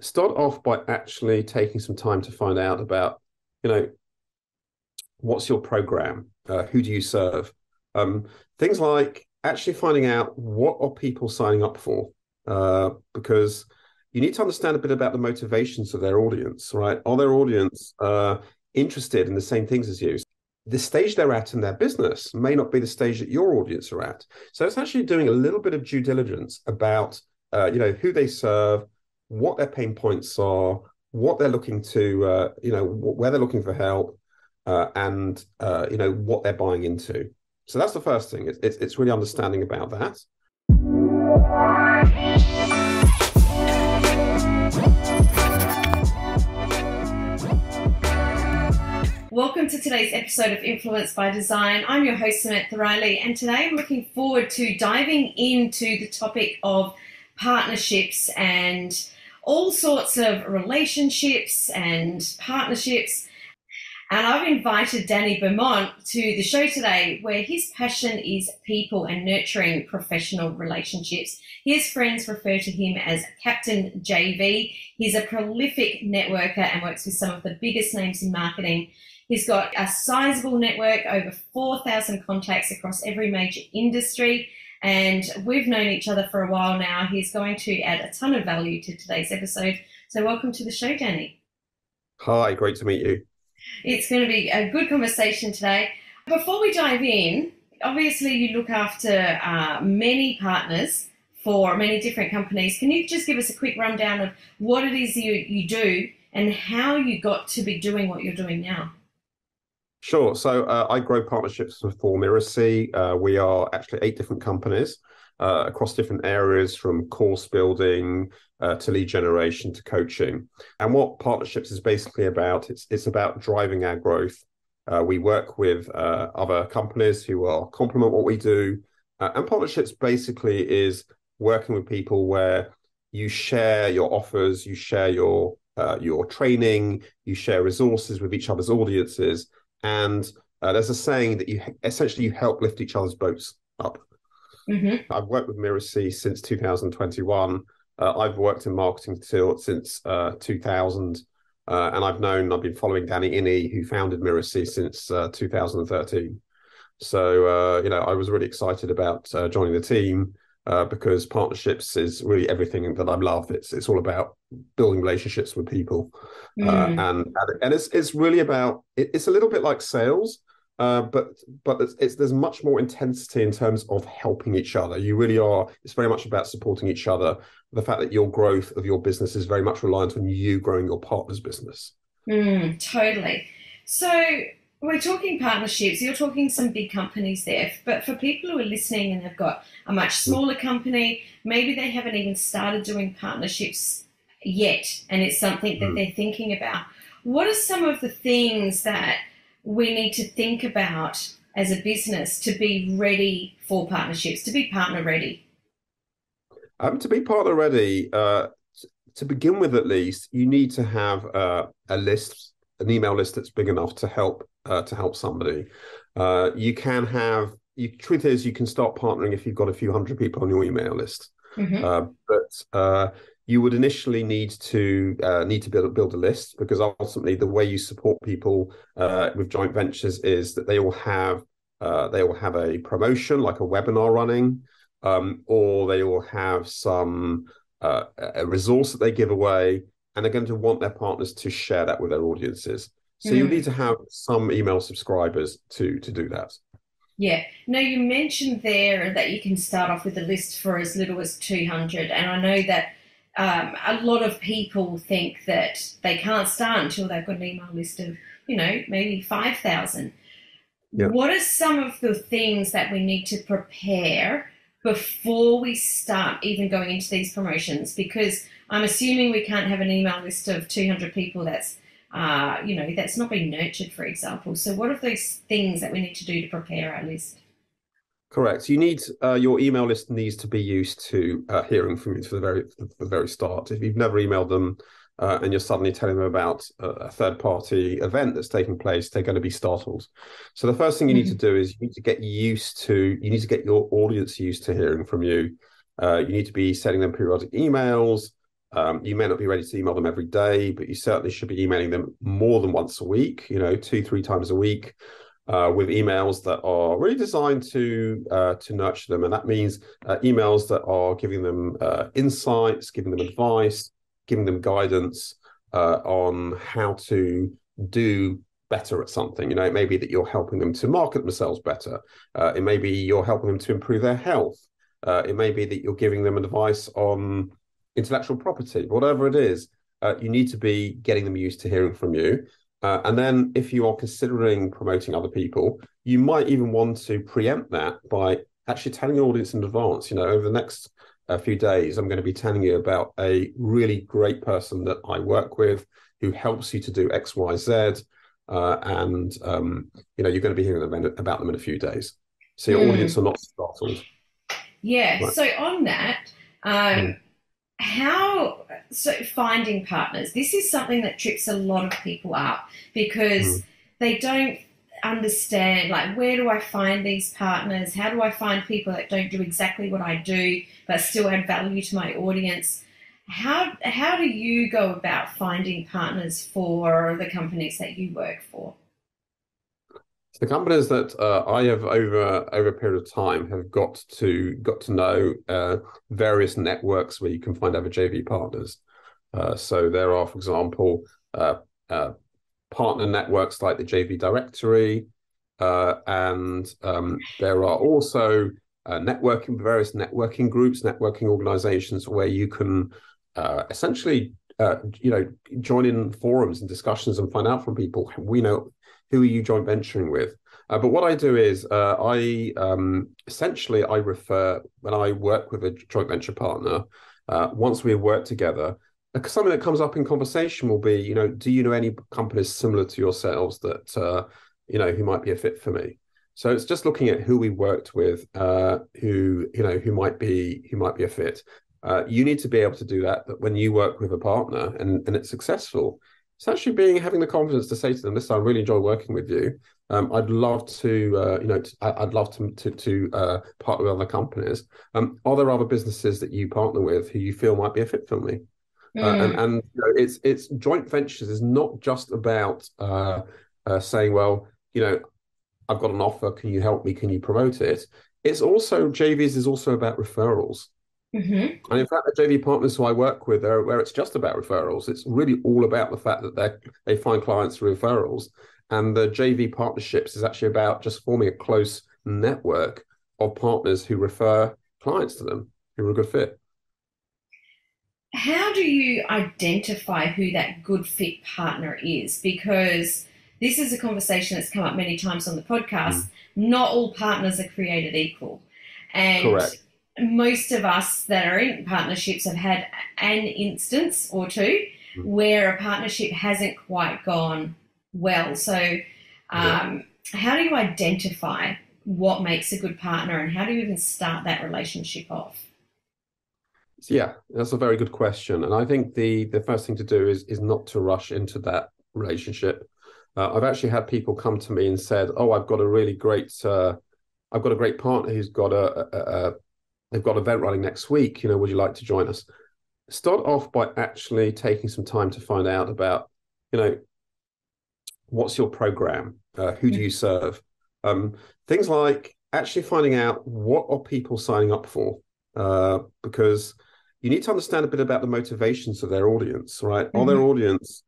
start off by actually taking some time to find out about, you know, what's your program? Who do you serve? Things like actually finding out what are people signing up for, because you need to understand a bit about the motivations of their audience, right? Are their audience interested in the same things as you? The stage they're at in their business may not be the stage that your audience are at. So it's actually doing a little bit of due diligence about, who they serve, what their pain points are, what they're looking to, where they're looking for help, and what they're buying into. So that's the first thing. It's really understanding about that. Welcome to today's episode of Influence by Design. I'm your host, Samantha Riley, and today I'm looking forward to diving into the topic of partnerships and all sorts of relationships and partnerships. And I've invited Danny Bermant to the show today, where his passion is people and nurturing professional relationships. His friends refer to him as Captain JV. He's a prolific networker and works with some of the biggest names in marketing. He's got a sizable network, over 4,000 contacts across every major industry, and we've known each other for a while now. He's going to add a ton of value to today's episode. So welcome to the show, Danny. Hi, great to meet you. It's going to be a good conversation today. Before we dive in, obviously you look after many partners for many different companies. Can you just give us a quick rundown of what it is you do and how you got to be doing what you're doing now? Sure. So I grow partnerships for Miracy. We are actually 8 different companies across different areas, from course building to lead generation to coaching. And what partnerships is basically about, it's about driving our growth. We work with other companies who are complement what we do. And partnerships basically is working with people where you share your offers, you share your training, you share resources with each other's audiences. And there's a saying that you help lift each other's boats up. Mm-hmm. I've worked with Miracy since 2021. I've worked in marketing since 2000. And I've been following Danny, who founded Miracy, since 2013. So, I was really excited about joining the team because partnerships is really everything that I love. It's all about building relationships with people. And it's really about, it's a little bit like sales, but there's much more intensity in terms of helping each other. You really are. It's very much about supporting each other. The fact that your growth of your business is very much reliant on you growing your partner's business. Totally. So we're talking partnerships. You're talking some big companies there, but for people who are listening and they've got a much smaller company, maybe they haven't even started doing partnerships yet, and it's something that they're thinking about. What are some of the things that we need to think about as a business to be ready for partnerships, to be partner ready? To be partner ready, to begin with, at least, you need to have a list, an email list that's big enough to help somebody. Truth is, you can start partnering if you've got a few hundred people on your email list. But you would initially need to build a list, because ultimately the way you support people with joint ventures is that they will have a promotion, like a webinar running, or they will have some a resource that they give away, and they're going to want their partners to share that with their audiences. So you need to have some email subscribers to do that. Yeah. Now, you mentioned there that you can start off with a list for as little as 200. And I know that a lot of people think that they can't start until they've got an email list of, maybe 5,000. Yeah. What are some of the things that we need to prepare before we start even going into these promotions? Because I'm assuming we can't have an email list of 200 people that's not been nurtured, for example. So what are those things that we need to do to prepare our list? Correct. You need your email list needs to be used to hearing from you for the very start. If you've never emailed them and you're suddenly telling them about a third-party event that's taking place, they're going to be startled. So the first thing you need to do is you need to get your audience used to hearing from you. You need to be sending them periodic emails. You may not be ready to email them every day, but you certainly should be emailing them more than once a week, 2, 3 times a week, with emails that are really designed to nurture them. And that means emails that are giving them insights, giving them advice, giving them guidance on how to do better at something. It may be that you're helping them to market themselves better. It may be you're helping them to improve their health. It may be that you're giving them advice on intellectual property. Whatever it is, you need to be getting them used to hearing from you. And then if you are considering promoting other people, you might even want to preempt that by actually telling your audience in advance. Over the next few days, I'm going to be telling you about a really great person that I work with who helps you to do X, Y, Z. And you're going to be hearing about them in a few days. So your audience are not startled. Yeah. Right. So on that, finding partners, this is something that trips a lot of people up because they don't understand, like, where do I find these partners? How do I find people that don't do exactly what I do but still add value to my audience? How do you go about finding partners for the companies that you work for? The companies that I have over a period of time have got to know various networks where you can find other JV partners. So there are, for example, partner networks like the JV Directory, and there are also various networking groups, networking organizations where you can essentially join in forums and discussions and find out from people. Who are you joint venturing with? But what I do is I refer, when I work with a joint venture partner, once we work together, something that comes up in conversation will be, do you know any companies similar to yourselves that, who might be a fit for me? So it's just looking at who we worked with, who might be a fit. You need to be able to do that when you work with a partner and it's successful. It's actually having the confidence to say to them, "Listen, I really enjoy working with you. I'd love to, I'd love to partner with other companies. Are there other businesses that you partner with who you feel might be a fit for me?" And it's joint ventures is not just about saying, "Well, I've got an offer. Can you help me? Can you promote it?" It's also JVs is also about referrals. And in fact, the JV partners who I work with, where it's just about referrals, it's really all about the fact that they find clients through referrals. And the JV partnerships is actually about just forming a close network of partners who refer clients to them who are a good fit. How do you identify who that good fit partner is? Because this is a conversation that's come up many times on the podcast. Not all partners are created equal. And correct. Most of us that are in partnerships have had an instance or two where a partnership hasn't quite gone well. So how do you identify what makes a good partner and how do you even start that relationship off? Yeah, that's a very good question. And I think the first thing to do is not to rush into that relationship. I've actually had people come to me and said, "Oh, I've got a great partner who's got they've got an event running next week. Would you like to join us?" Start off by actually taking some time to find out about, what's your program? Who do you serve? Things like actually finding out what are people signing up for, because you need to understand a bit about the motivations of their audience, right? Are their audience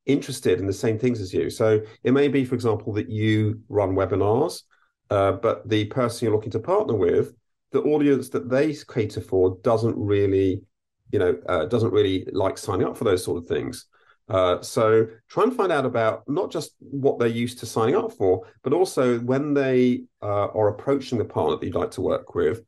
interested in the same things as you? So it may be, for example, that you run webinars, but the person you're looking to partner with, the audience that they cater for doesn't really like signing up for those sort of things. So try and find out about not just what they're used to signing up for, but also when they are approaching the partner that you'd like to work with,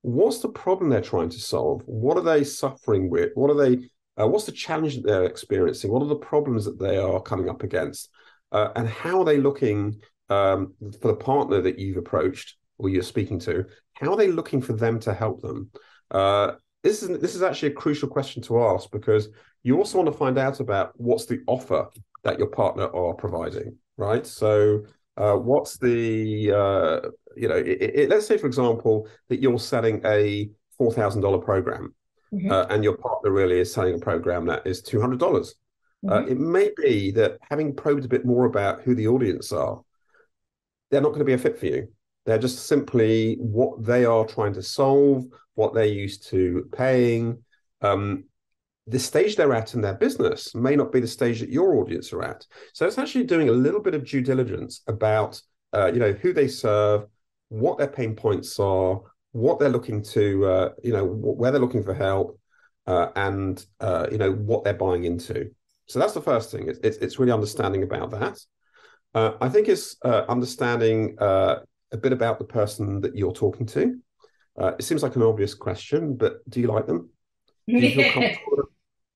what's the problem they're trying to solve? What are they suffering with? What's the challenge that they're experiencing? What are the problems that they are coming up against? And how are they looking for the partner that you've approached or you're speaking to? How are they looking for them to help them? This is actually a crucial question to ask because you also want to find out about what's the offer that your partner are providing, right? So what's the, let's say, for example, that you're selling a $4,000 program. Mm-hmm. and your partner really is selling a program that is $200. Mm-hmm. It may be that having probed a bit more about who the audience are, they're not going to be a fit for you. They're just simply what they are trying to solve, what they're used to paying. Um, the stage they're at in their business may not be the stage that your audience are at. So it's actually doing a little bit of due diligence about, who they serve, what their pain points are, what they're looking to, where they're looking for help, and what they're buying into. So that's the first thing. It's really understanding about that. I think it's understanding a bit about the person that you're talking to. It seems like an obvious question, but do you like them? Do you feel Yeah. comfortable?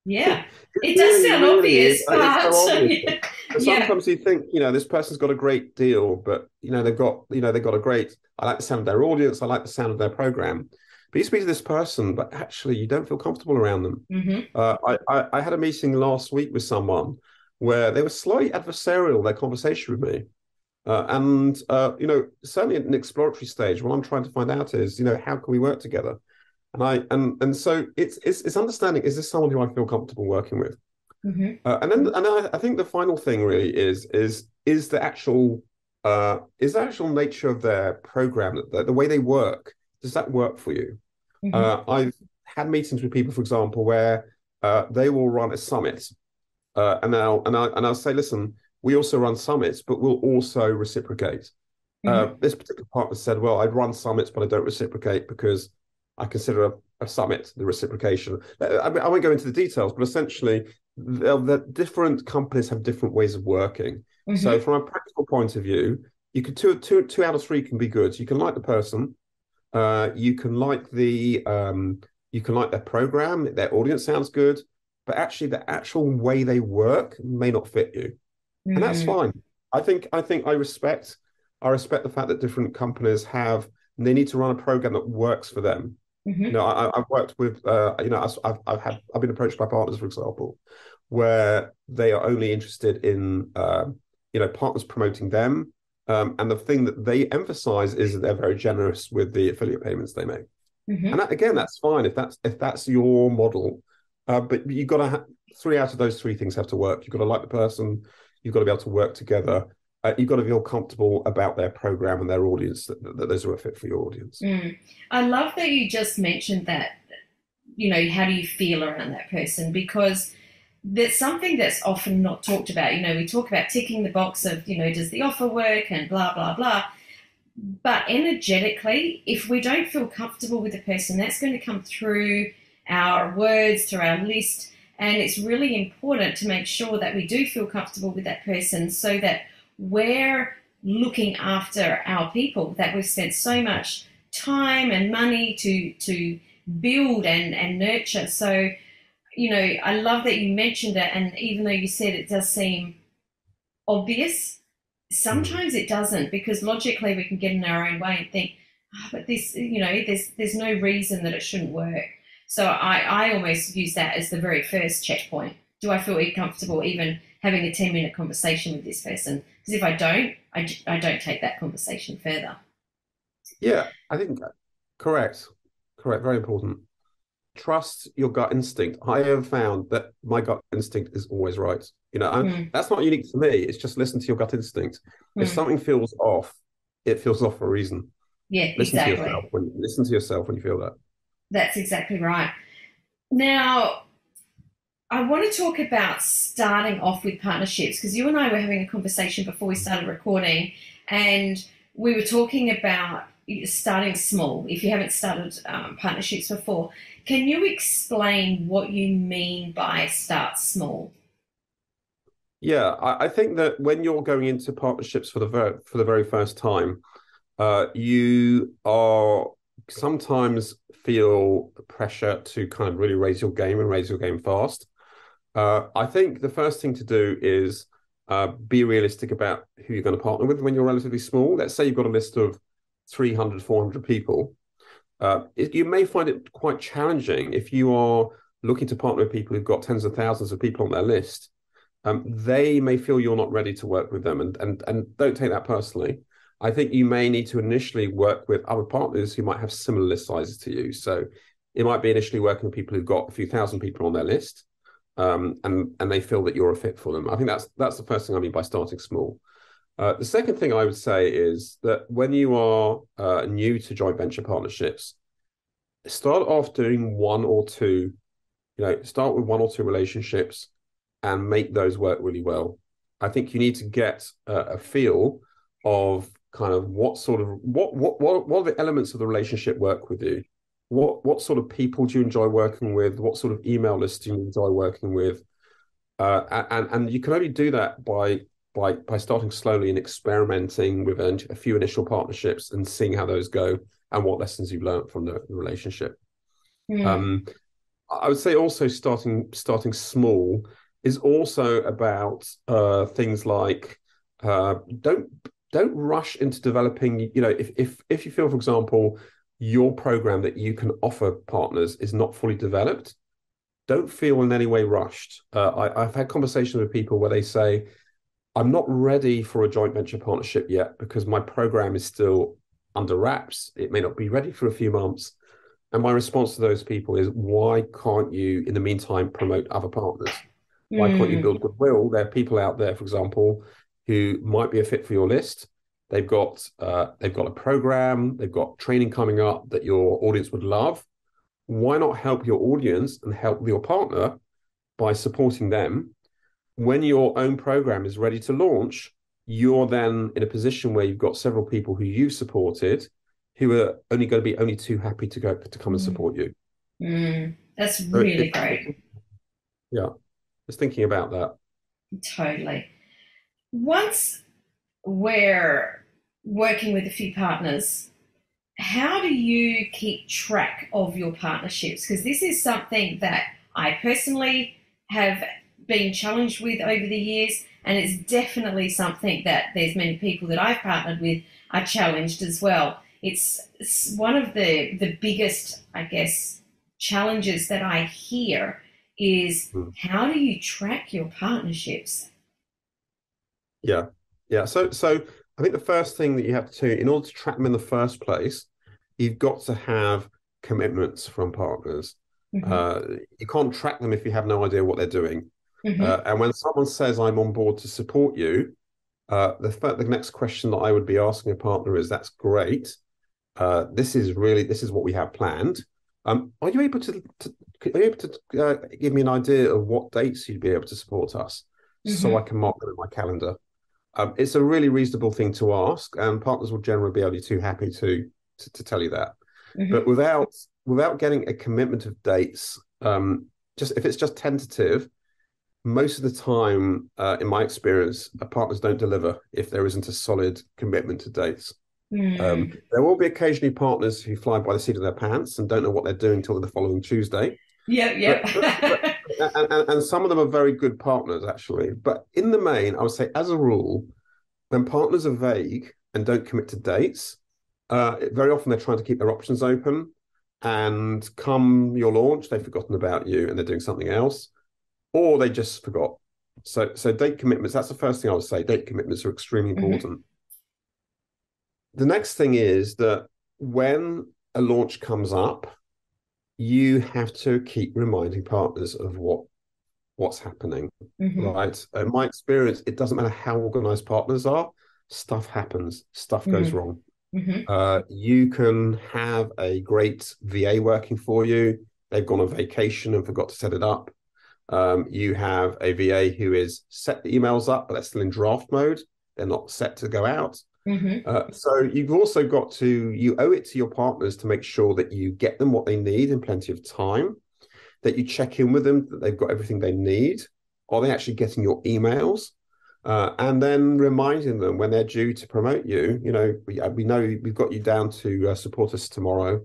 Yeah. It It does really, sound really is. obvious, It's but so obvious. But yeah. sometimes you think, this person's got a great deal, but they've got a great. I like the sound of their audience. I like the sound of their program. But you speak to this person, but actually you don't feel comfortable around them. Mm-hmm. I had a meeting last week with someone where they were slightly adversarial their conversation with me. Certainly at an exploratory stage, what I'm trying to find out is, how can we work together? And so it's understanding, is this someone who I feel comfortable working with? Mm-hmm. I think the final thing really is the actual nature of their program, the way they work, does that work for you? Mm-hmm. I've had meetings with people, for example, where they will run a summit, and I'll say, listen, we also run summits, but we'll also reciprocate. Mm-hmm. This particular partner said, well, I'd run summits, but I don't reciprocate because I consider a summit the reciprocation. I won't go into the details, but essentially, the different companies have different ways of working. So, Mm-hmm. from a practical point of view, you could two out of three can be good. So you can like the person, you can like you can like their program, their audience sounds good, but actually, the actual way they work may not fit you, and that's Mm-hmm. fine. I respect the fact that different companies they need to run a program that works for them. Mm-hmm. I've worked with I've been approached by partners, for example, where they are only interested in partners promoting them, and the thing that they emphasize is that they're very generous with the affiliate payments they make. And Mm-hmm. that, again, that's fine if that's your model. But you've got to three out of those three things have to work. You've got to like the person, you've got to be able to work together, you've got to feel comfortable about their program and their audience, that those are a fit for your audience. Mm. I love that you just mentioned that, how do you feel around that person? Because that's something that's often not talked about. We talk about ticking the box of, does the offer work and blah, blah, blah. But energetically, if we don't feel comfortable with the person, that's going to come through our words, through our list. And it's really important to make sure that we do feel comfortable with that person so that we're looking after our people that we've spent so much time and money to build and nurture. So, I love that you mentioned it. And even though you said it does seem obvious, Mm. sometimes it doesn't, because logically we can get in our own way and think, but this, there's no reason that it shouldn't work. So I almost use that as the very first checkpoint. Do I feel comfortable even having a 10-minute conversation with this person? Because if I don't, I don't take that conversation further. Yeah, I think correct, correct, very important. Trust your gut instinct. I have found that my gut instinct is always right. And Mm, that's not unique to me. It's just listen to your gut instinct. If mm. something feels off, it feels off for a reason. Yeah, exactly. Listen to yourself when you feel that. That's exactly right. Now, I want to talk about starting off with partnerships, because you and I were having a conversation before we started recording, and we were talking about starting small. If you haven't started partnerships before, can you explain what you mean by start small? Yeah, I think that when you're going into partnerships for the very first time, you are sometimes feel the pressure to kind of really raise your game and raise your game fast. I think the first thing to do is be realistic about who you're going to partner with when you're relatively small. Let's say you've got a list of 300, 400 people. You may find it quite challenging if you are looking to partner with people who've got tens of thousands of people on their list. They may feel you're not ready to work with them, and don't take that personally. I think you may need to initially work with other partners who might have similar list sizes to you. So It might be initially working with people who've got a few thousand people on their list, and they feel that you're a fit for them. I think that's the first thing I mean by starting small. The second thing I would say is that when you are new to joint venture partnerships, start off doing one or two, start with one or two relationships and make those work really well. I think you need to get a feel of kind of what are the elements of the relationship work with you. What sort of people do you enjoy working with? What sort of email lists do you enjoy working with? And you can only do that by starting slowly and experimenting with a few initial partnerships and seeing how those go and what lessons you've learned from the relationship. Mm. I would say also starting small is also about things like don't rush into developing. If you feel, for example, your program that you can offer partners is not fully developed, don't feel in any way rushed. I've had conversations with people where they say, I'm not ready for a joint venture partnership yet because my program is still under wraps. It may not be ready for a few months. And my response to those people is, why can't you, in the meantime, promote other partners? Why can't you Mm. build goodwill? There are people out there, for example, who might be a fit for your list. They've got a program, they've got training coming up that your audience would love. Why not help your audience and help your partner by supporting them? When your own program is ready to launch, you're then in a position where you've got several people who you've supported who are only going to be only too happy to come and Mm. support you. Mm. That's So really great. yeah, just thinking about that. Totally. Once we're working with a few partners, how do you keep track of your partnerships? Because this is something that I personally have been challenged with over the years, and it's definitely something that there's many people that I've partnered with are challenged as well. It's one of the biggest, I guess, challenges that I hear is Mm. how do you track your partnerships? Yeah, yeah. So I think the first thing that you have to do in order to track them in the first place, you've got to have commitments from partners. Mm-hmm. You can't track them if you have no idea what they're doing. Mm-hmm. And when someone says, I'm on board to support you, the next question that I would be asking a partner is, that's great. This is what we have planned. Are you able to give me an idea of what dates you'd be able to support us so I Mm-hmm. can mark them in my calendar? It's a really reasonable thing to ask, and partners will generally be only too happy to tell you that. But Mm-hmm. without getting a commitment of dates, just if it's just tentative, most of the time, in my experience, partners don't deliver if there isn't a solid commitment to dates. Mm. There will be occasionally partners who fly by the seat of their pants and don't know what they're doing until the following Tuesday. Yep, But yep. and some of them are very good partners actually. But in the main, I would say as a rule, when partners are vague and don't commit to dates, very often they're trying to keep their options open. And come your launch, they've forgotten about you and they're doing something else, or they just forgot. So date commitments, that's the first thing I would say. Date commitments are extremely Mm-hmm. important. The next thing is that when a launch comes up, you have to keep reminding partners of what's happening, Mm-hmm. right? In my experience, it doesn't matter how organized partners are, stuff happens, stuff goes Mm-hmm. wrong. Mm-hmm. You can have a great VA working for you. They've gone on vacation and forgot to set it up. You have a VA who is set the emails up, but they're still in draft mode. They're not set to go out. Mm-hmm. So you've also you owe it to your partners to make sure that you get them what they need in plenty of time, that you check in with them, that they've got everything they need. Are they actually getting your emails? And then reminding them when they're due to promote you, we know we've got you down to support us tomorrow.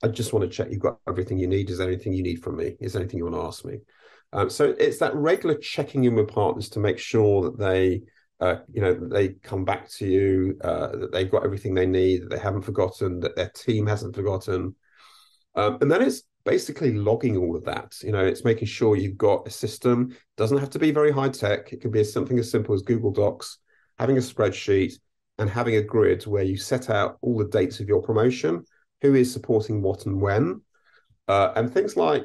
I just want to check you've got everything you need. Is there anything you need from me? Is there anything you want to ask me? So it's that regular checking in with partners to make sure that they come back to you, that they've got everything they need, that they haven't forgotten, that their team hasn't forgotten. And then it's basically logging all of that. It's making sure you've got a system. It doesn't have to be very high tech. It can be something as simple as Google Docs, having a spreadsheet, and having a grid where you set out all the dates of your promotion, who is supporting what and when. And things like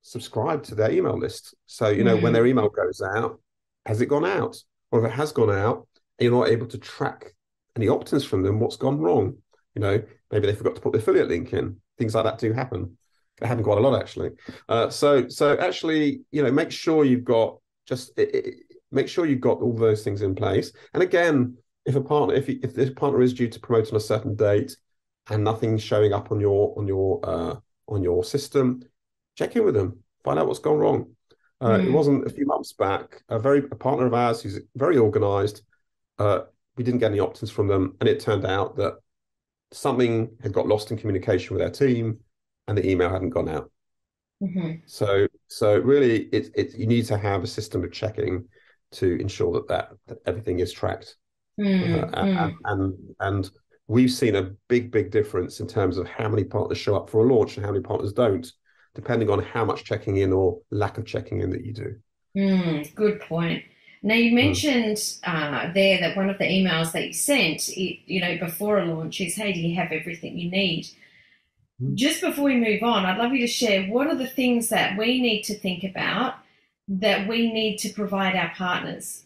subscribe to their email list. So, when their Mm, email goes out, has it gone out? Or if it has gone out, and you're not able to track any opt-ins from them, what's gone wrong? Maybe they forgot to put the affiliate link in. Things like that do happen. It happened quite a lot, actually. So actually, make sure you've got make sure you've got all those things in place. And again, if this partner is due to promote on a certain date and nothing's showing up on your system, check in with them, find out what's gone wrong. It mm, wasn't a few months back, a partner of ours who's very organized. Uh, we didn't get any opt-ins from them, and it turned out that something had got lost in communication with their team, and the email hadn't gone out. mhm, So really, you need to have a system of checking to ensure that everything is tracked. mm, mm. And we've seen a big difference in terms of how many partners show up for a launch and how many partners don't, depending on how much checking in or lack of checking in that you do. Good point. Now you Mm. mentioned there that one of the emails that you sent, before a launch is, "Hey, do you have everything you need?" Just before we move on, I'd love you to share what are the things that we need to think about that we need to provide our partners.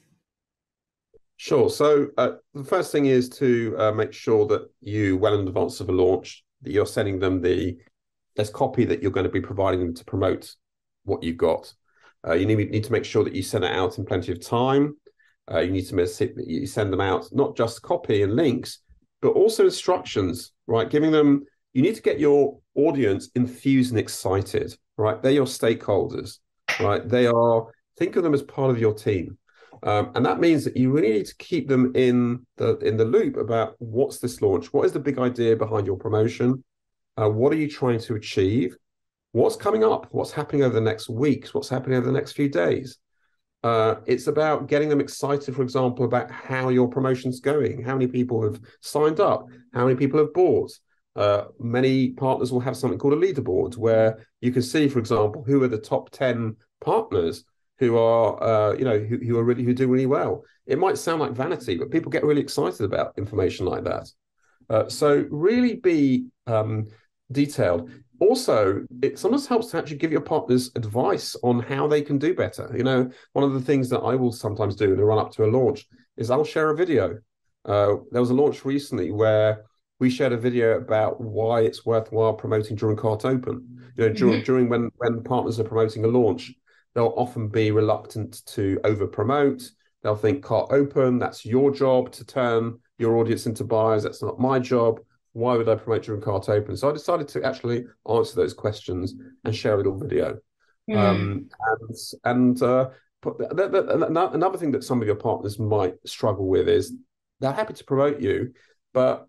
Sure. So the first thing is to make sure that you, well in advance of a launch, that you're sending them there's copy that you're going to be providing them to promote what you've got. You need to make sure that you send it out in plenty of time. You need to you send them out not just copy and links, but also instructions, right? You need to get your audience enthused and excited, right? They're your stakeholders, right? Think of them as part of your team. And that means that you really need to keep them in the loop about what's this launch, what is the big idea behind your promotion, what are you trying to achieve, what's coming up, what's happening over the next weeks, what's happening over the next few days. It's about getting them excited, for example, about how your promotion's going, how many people have signed up, how many people have bought. Many partners will have something called a leaderboard where you can see, for example, who are the top 10 partners who are, who do really well. It might sound like vanity, but people get really excited about information like that. So really be detailed. Also, it sometimes helps to actually give your partners advice on how they can do better. One of the things that I will sometimes do in the run up to a launch is I'll share a video. There was a launch recently where we shared a video about why it's worthwhile promoting during Cart Open. Mm-hmm. During when partners are promoting a launch, they'll often be reluctant to over promote. They'll think Cart Open, that's your job to turn your audience into buyers. That's not my job. Why would I promote during Cart Open? So I decided to actually answer those questions and share a little video. Mm, Um, and Another thing that some of your partners might struggle with is they're happy to promote you, but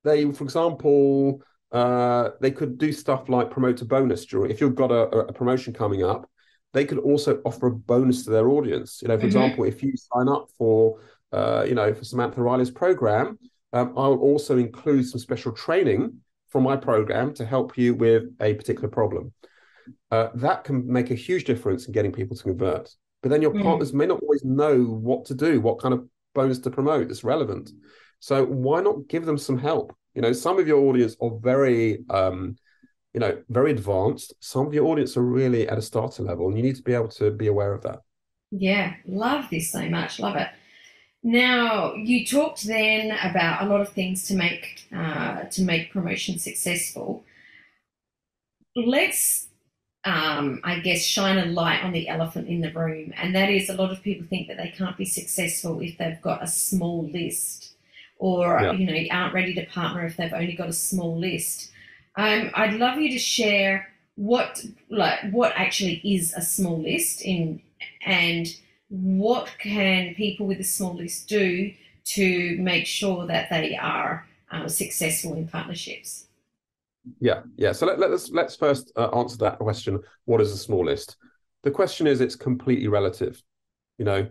for example, they could do stuff like promote a bonus during. If you've got a promotion coming up, they could also offer a bonus to their audience. For mm-hmm. example, if you sign up for Samantha Riley's program, I'll also include some special training from my program to help you with a particular problem. That can make a huge difference in getting people to convert. But then your Mm. partners may not always know what to do, what kind of bonus to promote that's relevant. So why not give them some help? Some of your audience are very advanced. Some of your audience are really at a starter level, and you need to be able to be aware of that. Yeah, love this so much. Love it. Now, you talked then about a lot of things to make promotion successful. Let's, I guess, shine a light on the elephant in the room, and that is a lot of people think that they can't be successful if they've got a small list, or Yeah. aren't ready to partner if they've only got a small list. I'd love you to share what actually is a small list and what can people with a small list do to make sure that they are successful in partnerships. Yeah. So let's first answer that question. What is a small list? The question is, it's completely relative. You know,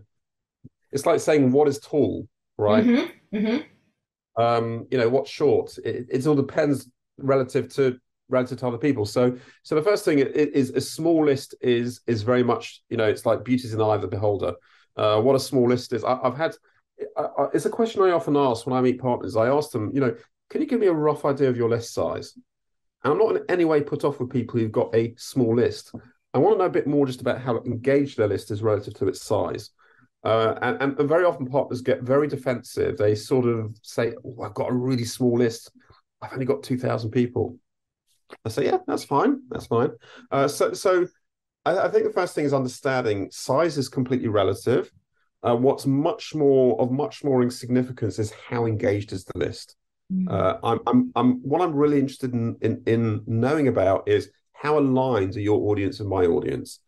it's like saying what is tall, right? Mm-hmm. Mm-hmm. What's short. It all depends relative to other people. So the first thing is a small list is very much, it's like beauty's in the eye of the beholder. What a small list is. It's a question I often ask when I meet partners. I ask them, can you give me a rough idea of your list size? And I'm not in any way put off with people who've got a small list. I want to know a bit more just about how engaged their list is relative to its size. And very often partners get very defensive. They sort of say, oh, I've got a really small list. I've only got 2,000 people. I say, yeah, that's fine. That's fine. So I think the first thing is understanding size is completely relative. What's much more significance is how engaged is the list. Mm. What I'm really interested in knowing about is how aligned are your audience and my audience.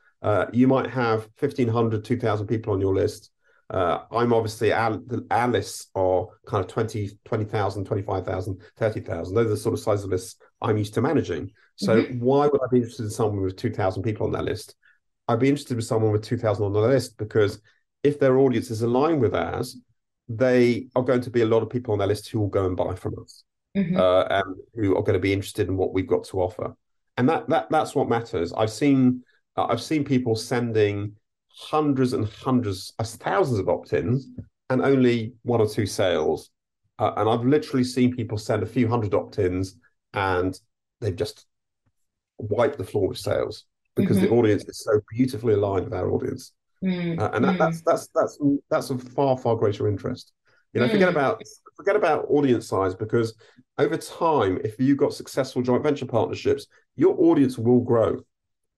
You might have 1,500, 2,000 people on your list. I'm obviously, our lists are kind of 20,000, 25,000, 30,000. Those are the sort of size of lists I'm used to managing. So Mm-hmm. why would I be interested in someone with 2,000 people on that list? I'd be interested with someone with 2,000 on the list because if their audience is aligned with ours, they are going to be a lot of people on their list who will go and buy from us, Mm-hmm. and who are going to be interested in what we've got to offer. And that's what matters. I've seen people sending hundreds and hundreds, thousands of opt-ins and only one or two sales. And I've literally seen people send a few hundred opt-ins and they've just wiped the floor with sales because the Mm-hmm. audience is so beautifully aligned with our audience. And Mm-hmm. that's of far greater interest. Forget Mm-hmm. about audience size because over time, if you've got successful joint venture partnerships, your audience will grow.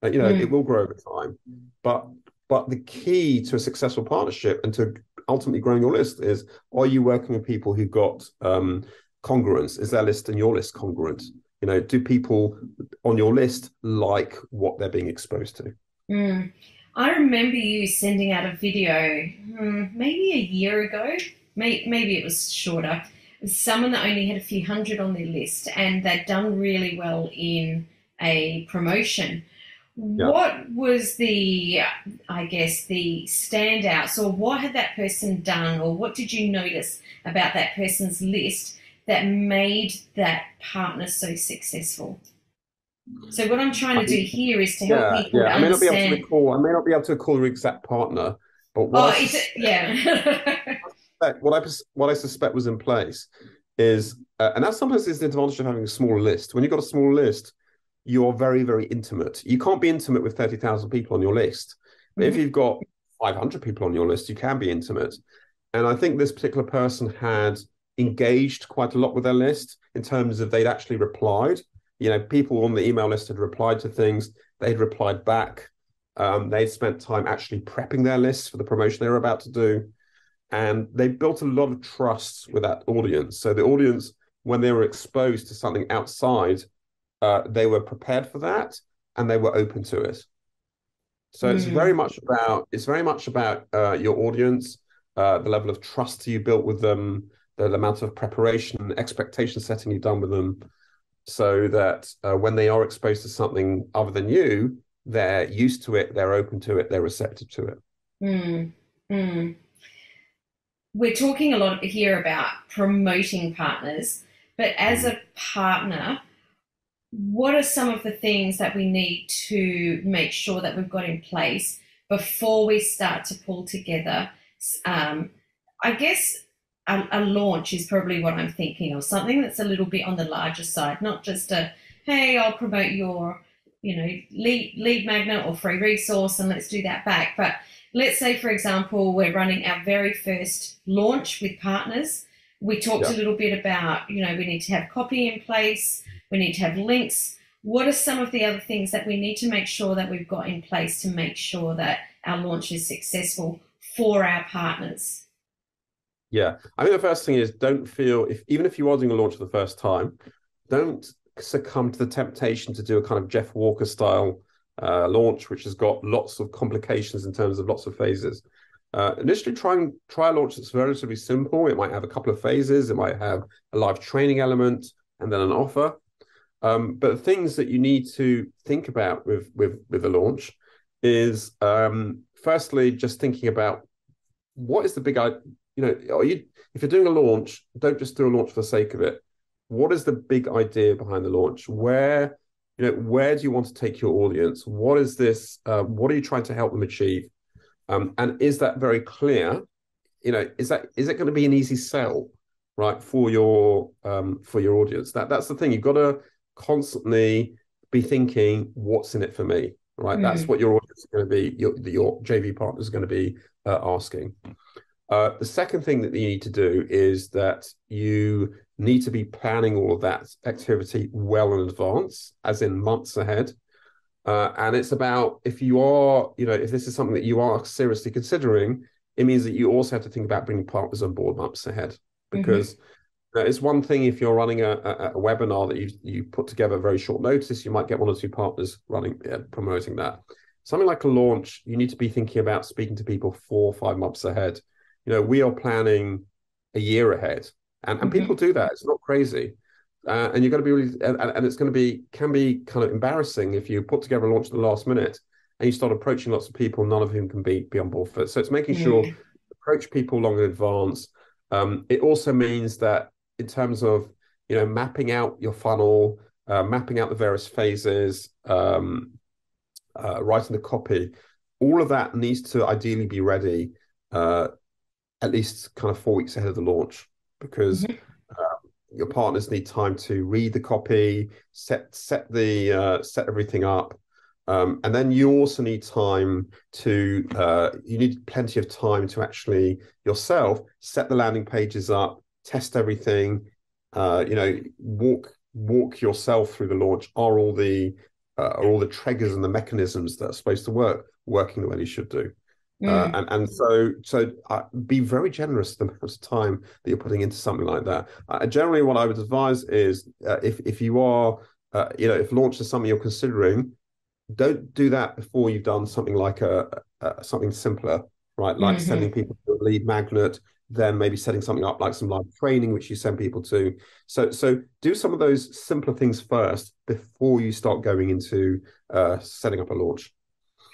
It Mm-hmm. will grow over time. But the key to a successful partnership and to ultimately growing your list is: are you working with people who've got congruence? Is their list and your list congruent? Do people on your list like what they're being exposed to? Mm. I remember you sending out a video maybe a year ago. Maybe it was shorter. It was someone that only had a few hundred on their list and they'd done really well in a promotion. Yeah. What was I guess, the standouts, or what had that person done, or what did you notice about that person's list that made that partner so successful? So, what I'm trying I to do mean, here is to help yeah, people yeah. to understand. I may not be able to call your exact partner, but Oh, is it? Yeah. what I suspect was in place is, and that sometimes is the advantage of having a small list. When you've got a small list, you are very intimate. You can't be intimate with 30,000 people on your list, but if Mhm. you've got 500 people on your list, you can be intimate. And I think this particular person had engaged quite a lot with their list in terms of they'd actually replied. People on the email list had replied to things, they'd replied back. They'd spent time actually prepping their lists for the promotion they were about to do. And they built a lot of trust with that audience. So the audience, when they were exposed to something outside, they were prepared for that and they were open to it. So Mm, it's very much about your audience, the level of trust you built with them, the amount of preparation, expectation setting you've done with them, so that when they are exposed to something other than you, they're used to it, they're open to it, they're receptive to it. mm, mm. We're talking a lot here about promoting partners, but as Mm. a partner, what are some of the things that we need to make sure that we've got in place before we start to pull together? Um, I guess a launch is probably what I'm thinking of, something that's a little bit on the larger side, not just hey, I'll promote your, lead magnet or free resource and let's do that back. But let's say, for example, we're running our very first launch with partners. We talked a Yeah. little bit about, we need to have copy in place, we need to have links. What are some of the other things that we need to make sure that we've got in place to make sure that our launch is successful for our partners? Yeah. I think the first thing is, don't feel, if even if you are doing a launch for the first time, don't succumb to the temptation to do a kind of Jeff Walker style launch, which has got lots of complications in terms of lots of phases. Initially, try a launch that's relatively simple. It might have a couple of phases. It might have a live training element and then an offer. But things that you need to think about with a launch is, firstly, just thinking about what is the big, if you're doing a launch, don't just do a launch for the sake of it. What is the big idea behind the launch? Where do you want to take your audience? What is this? What are you trying to help them achieve? And is that very clear? Is it going to be an easy sell, right, for your audience? That's the thing. You've got to constantly be thinking, what's in it for me? Right. That's Mm. what your audience is going to be, your JV partner is going to be asking. The second thing that you need to do is that you need to be planning all of that activity well in advance, as in months ahead. And it's about, if you are, if this is something that you are seriously considering, it means that you also have to think about bringing partners on board months ahead. Mm-hmm. Because it's one thing if you're running a webinar that you put together very short notice, you might get one or two partners running promoting that. Something like a launch, you need to be thinking about speaking to people 4 or 5 months ahead. We are planning a year ahead, and Mm-hmm. people do that. It's not crazy. And you're going to be really, and it's going to be, can be kind of embarrassing if you put together a launch at the last minute and you start approaching lots of people, none of whom can be on board for it. So it's making sure Mm. approach people long in advance. It also means that in terms of mapping out your funnel, mapping out the various phases, writing the copy, all of that needs to ideally be ready uh, at least kind of 4 weeks ahead of the launch, because Mm-hmm. your partners need time to read the copy, set everything up, and then you also need time to you need plenty of time to actually yourself set the landing pages up, test everything, walk yourself through the launch. Are all the triggers and the mechanisms that are supposed to working the way they should do? Mm. So be very generous the amount of time that you're putting into something like that. Generally, what I would advise is if you are, if launch is something you're considering, don't do that before you've done something like something simpler, right? Like sending Mm-hmm. people to a lead magnet, then maybe setting something up like some live training, which you send people to. So do some of those simpler things first before you start going into setting up a launch.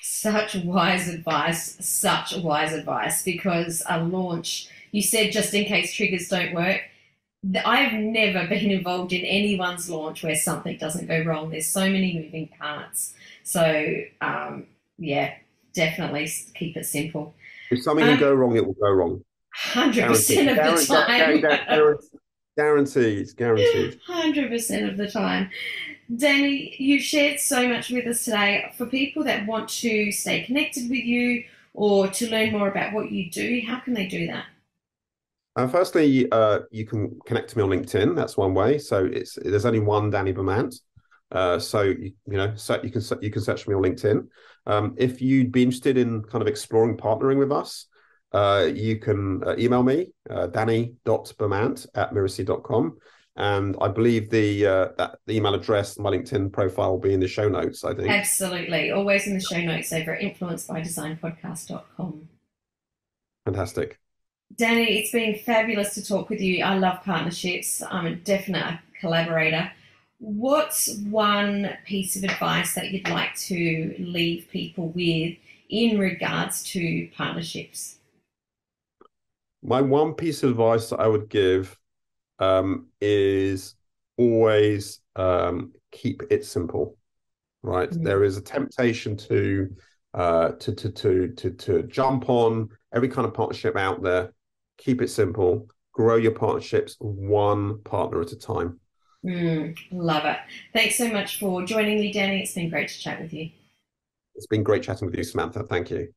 Such wise advice, such wise advice, because a launch, you said just in case triggers don't work. I've never been involved in anyone's launch where something doesn't go wrong. There's so many moving parts. So, yeah, definitely keep it simple. If something can Um, go wrong, it will go wrong. Guaranteed. 100% of the time. Guaranteed. Guaranteed. 100% of the time. Danny, you've shared so much with us today. For people that want to stay connected with you or to learn more about what you do, how can they do that? Firstly, you can connect to me on LinkedIn. That's one way. So there's only one Danny Bermant. So you can search me on LinkedIn. If you'd be interested in kind of exploring partnering with us, you can email me, danny.bermant@miracy.com. And I believe the email address, my LinkedIn profile will be in the show notes, I think. Absolutely. Always in the show notes over at influencebydesignpodcast.com. Fantastic. Danny, it's been fabulous to talk with you. I love partnerships. I'm a definite collaborator. What's one piece of advice that you'd like to leave people with in regards to partnerships? My one piece of advice that I would give is always keep it simple. Right, Mm. there is a temptation to jump on every kind of partnership out there. Keep it simple. Grow your partnerships one partner at a time. Love it. Thanks so much for joining me, Danny. It's been great to chat with you. It's been great chatting with you, Samantha. Thank you.